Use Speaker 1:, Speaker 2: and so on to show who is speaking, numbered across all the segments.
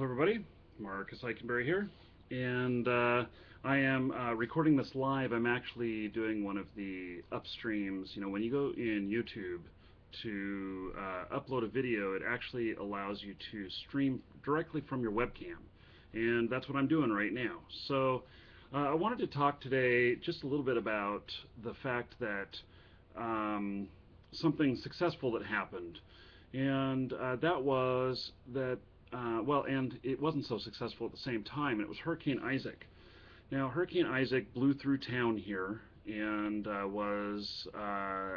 Speaker 1: Hello everybody, Marcus Eichenberry here, and I am recording this live. I'm actually doing one of the upstreams. You know, when you go in YouTube to upload a video, it actually allows you to stream directly from your webcam, and that's what I'm doing right now. So I wanted to talk today just a little bit about the fact that something successful that happened, and that was that well, and it wasn't so successful at the same time, and it was Hurricane Isaac. Now, Hurricane Isaac blew through town here and I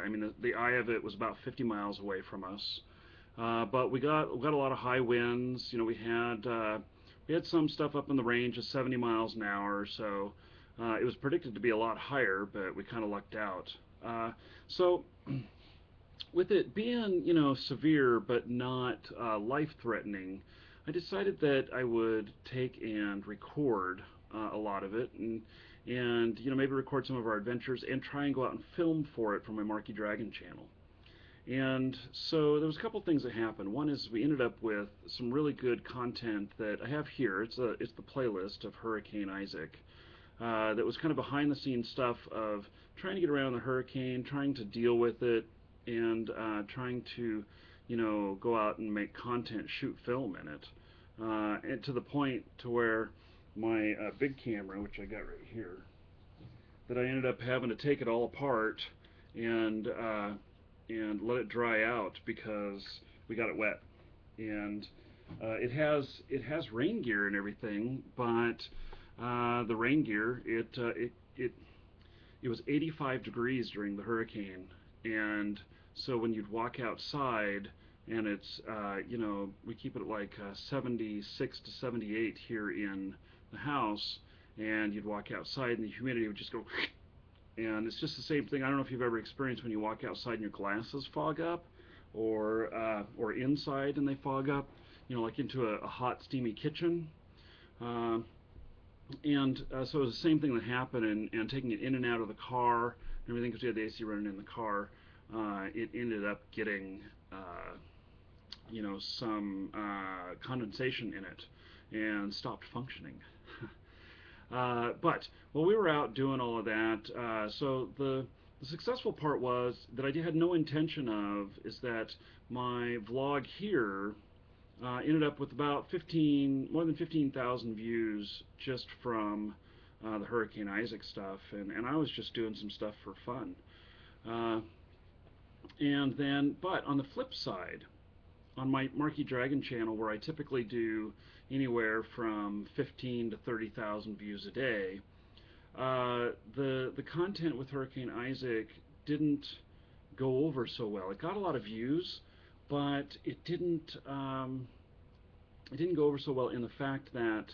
Speaker 1: mean, the eye of it was about 50 miles away from us. But we got a lot of high winds. You know, we had some stuff up in the range of 70 miles an hour, so it was predicted to be a lot higher, but we kind of lucked out. So with it being, you know, severe but not life-threatening, I decided that I would take and record a lot of it, and you know, maybe record some of our adventures and try and go out and film for it for my Marky Dragon channel. And so there was a couple things that happened. One is we ended up with some really good content that I have here. It's the playlist of Hurricane Isaac. That was kind of behind the scenes stuff of trying to get around the hurricane, trying to deal with it, and trying to, you know, go out and make content, shoot film in it, and to the point to where my big camera, which I got right here, that I ended up having to take it all apart and let it dry out because we got it wet. And it has rain gear and everything, but the rain gear it was 85 degrees during the hurricane, and so when you'd walk outside, and it's you know, we keep it at like 76 to 78 here in the house, and you'd walk outside and the humidity would just go and it's just the same thing. I don't know if you've ever experienced when you walk outside and your glasses fog up, or inside and they fog up, you know, like into a hot steamy kitchen. Uh, and so it was the same thing that happened, and taking it in and out of the car and everything, because we had the AC running in the car. It ended up getting, you know, some condensation in it and stopped functioning. But while we were out doing all of that, so the successful part was that I had no intention of is that my vlog here ended up with about more than 15,000 views just from the Hurricane Isaac stuff, and I was just doing some stuff for fun. Uh, and then, but on the flip side, on my Marky Dragon channel, where I typically do anywhere from 15 to 30,000 views a day, the content with Hurricane Isaac didn't go over so well. It got a lot of views, but it didn't go over so well in the fact that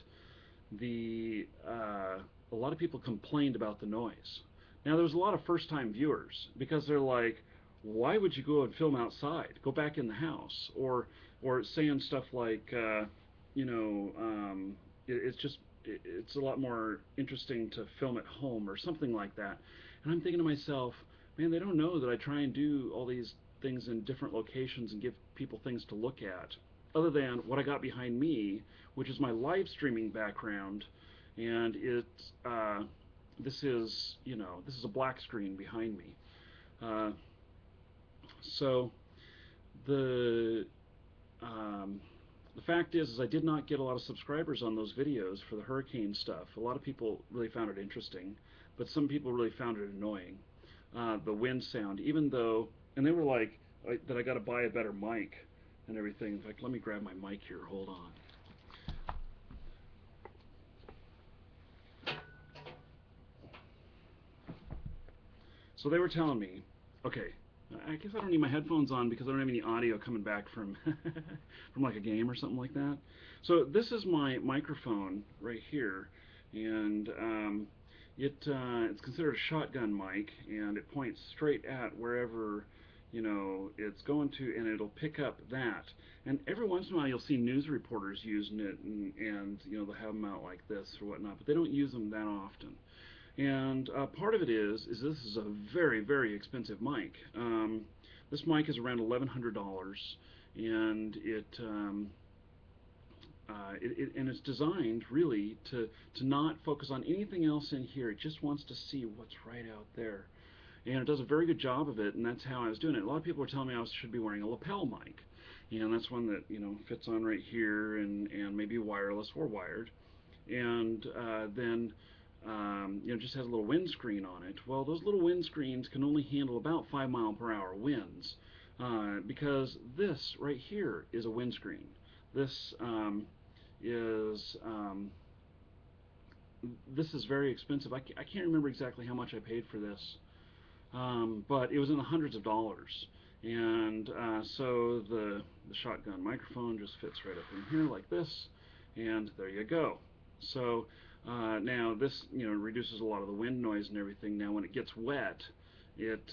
Speaker 1: the a lot of people complained about the noise. Now there was a lot of first-time viewers because they're like, "Why would you go and film outside? Go back in the house," or saying stuff like, you know, it's a lot more interesting to film at home or something like that. And I'm thinking to myself, man, they don't know that I try and do all these things in different locations and give people things to look at, other than what I got behind me, which is my live streaming background, and this is, you know, this is a black screen behind me. Uh, so the um, the fact is I did not get a lot of subscribers on those videos for the hurricane stuff. A lot of people really found it interesting, but some people really found it annoying. The wind sound, even though, and they were like that I got to buy a better mic and everything. In fact, let me grab my mic here. Hold on. So they were telling me, okay, I guess I don't need my headphones on because I don't have any audio coming back from from like a game or something like that. So this is my microphone right here, and it's considered a shotgun mic, and it points straight at wherever, you know, it's going to, and it'll pick up that. And every once in a while you'll see news reporters using it, and you know, they'll have them out like this or whatnot, but they don't use them that often. And part of it is this is a very, very expensive mic. This mic is around $1,100, and and it's designed really to not focus on anything else in here. It just wants to see what's right out there, and it does a very good job of it. And that's how I was doing it. A lot of people were telling me I should be wearing a lapel mic, and that's one that fits on right here, and maybe wireless or wired, and then just has a little windscreen on it. Well, those little windscreens can only handle about 5 mile per hour winds, because this right here is a windscreen. This is this is very expensive. I can't remember exactly how much I paid for this, but it was in the hundreds of dollars. And so the shotgun microphone just fits right up in here like this, and there you go. So now this reduces a lot of the wind noise and everything. Now when it gets wet, it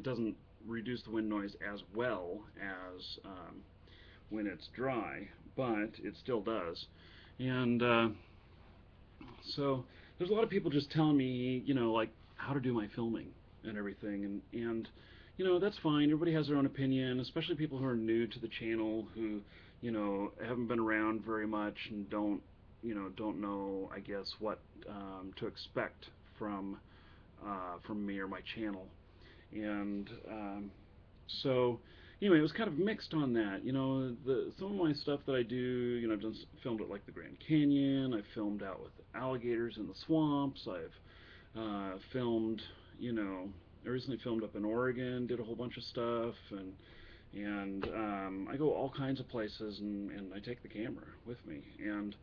Speaker 1: doesn't reduce the wind noise as well as when it's dry, but it still does. And so there's a lot of people just telling me, like how to do my filming and everything, and that's fine. Everybody has their own opinion, especially people who are new to the channel, who haven't been around very much and don't know, I guess, what to expect from me or my channel. And so anyway, it was kind of mixed on that. Some of my stuff that I do, I've done filmed at like the Grand Canyon. I've filmed out with alligators in the swamps. I've filmed, I recently filmed up in Oregon, did a whole bunch of stuff, and I go all kinds of places, and I take the camera with me, and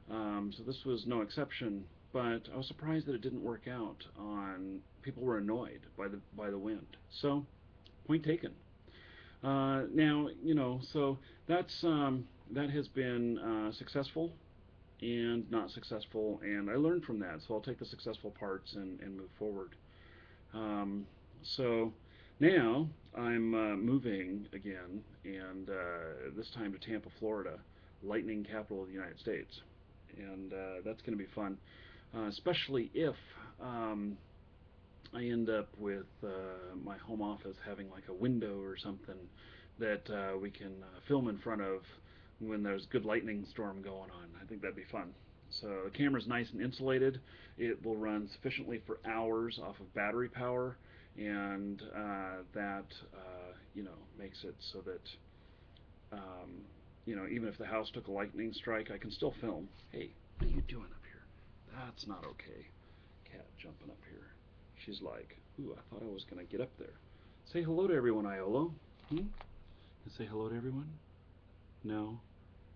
Speaker 1: so this was no exception. But I was surprised that it didn't work out. People were annoyed by the wind. So point taken. Now, so that has been successful and not successful, and I learned from that. So I'll take the successful parts and move forward. So now I'm moving again, and this time to Tampa, Florida, lightning capital of the United States, and that's going to be fun, especially if I end up with my home office having like a window or something that we can film in front of when there's good lightning storm going on. I think that'd be fun. So the camera's nice and insulated. It will run sufficiently for hours off of battery power, and that makes it so that even if the house took a lightning strike, I can still film. Hey, what are you doing up here? That's not okay. Cat jumping up here. She's like, ooh, I thought I was going to get up there. Say hello to everyone, Iolo. You say hello to everyone? No?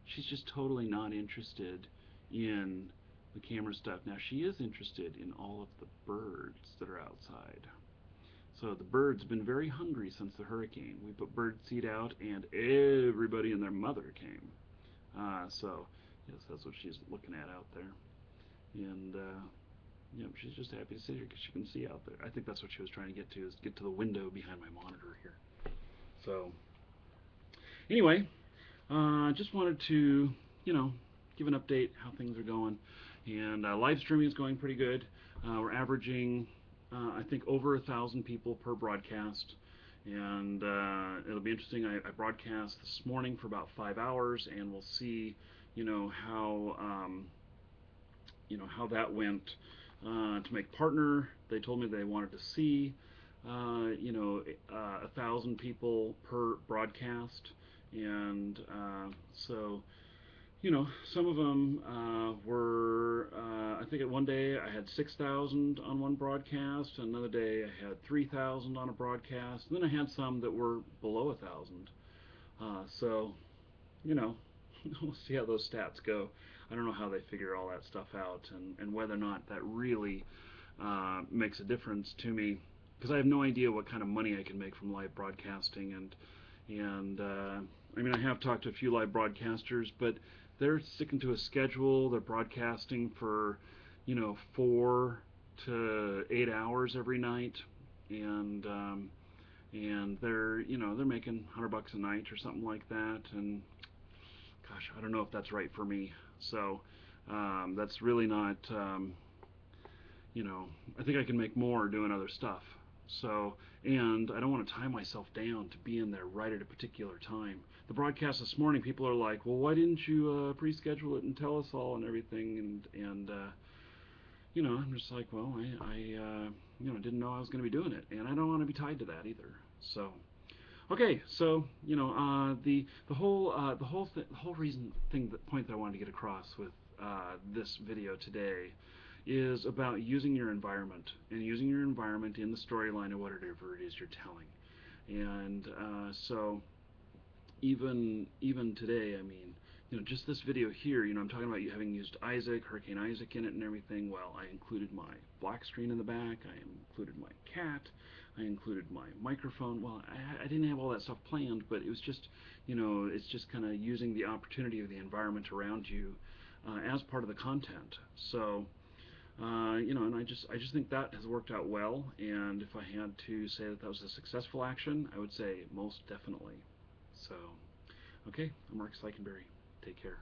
Speaker 1: She's just totally not interested in the camera stuff. Now, she is interested in all of the birds that are outside. So the birds have been very hungry since the hurricane. We put bird seed out, and everybody and their mother came. So, yes, that's what she's looking at out there. And she's just happy to sit here because she can see out there. I think that's what she was trying to get to, is get to the window behind my monitor here. So anyway, just wanted to, give an update how things are going. And live streaming is going pretty good. We're averaging, I think, over 1,000 people per broadcast. And it'll be interesting. I broadcast this morning for about 5 hours, and we'll see, how how that went. To make partner, they told me they wanted to see 1,000 people per broadcast, and so some of them were, I think at one day I had 6,000 on one broadcast, another day I had 3,000 on a broadcast, and then I had some that were below 1,000. So we'll see how those stats go. I don't know how they figure all that stuff out, and whether or not that really makes a difference to me, because I have no idea what kind of money I can make from live broadcasting. And I mean, I have talked to a few live broadcasters, but they're sticking to a schedule. They're broadcasting for 4 to 8 hours every night, and they're they're making $100 a night or something like that. And gosh, I don't know if that's right for me. So that's really not, I think I can make more doing other stuff. So, and I don't want to tie myself down to being there right at a particular time. the broadcast this morning, people are like, well, why didn't you pre-schedule it and tell us all and everything? And I'm just like, well, I didn't know I was going to be doing it, and I don't want to be tied to that either. So, okay, so the whole reason point that I wanted to get across with this video today is about using your environment and using your environment in the storyline of whatever it is you're telling. And so even today, I mean, just this video here, I'm talking about you having used Isaac, Hurricane Isaac in it and everything. Well, I included my black screen in the back. I included my cat. I included my microphone. Well, I didn't have all that stuff planned, but it was just, it's just kind of using the opportunity of the environment around you as part of the content. So, and I just think that has worked out well. And if I had to say that was a successful action, I would say most definitely. So, okay, I'm Mark Seikenberry. Take care.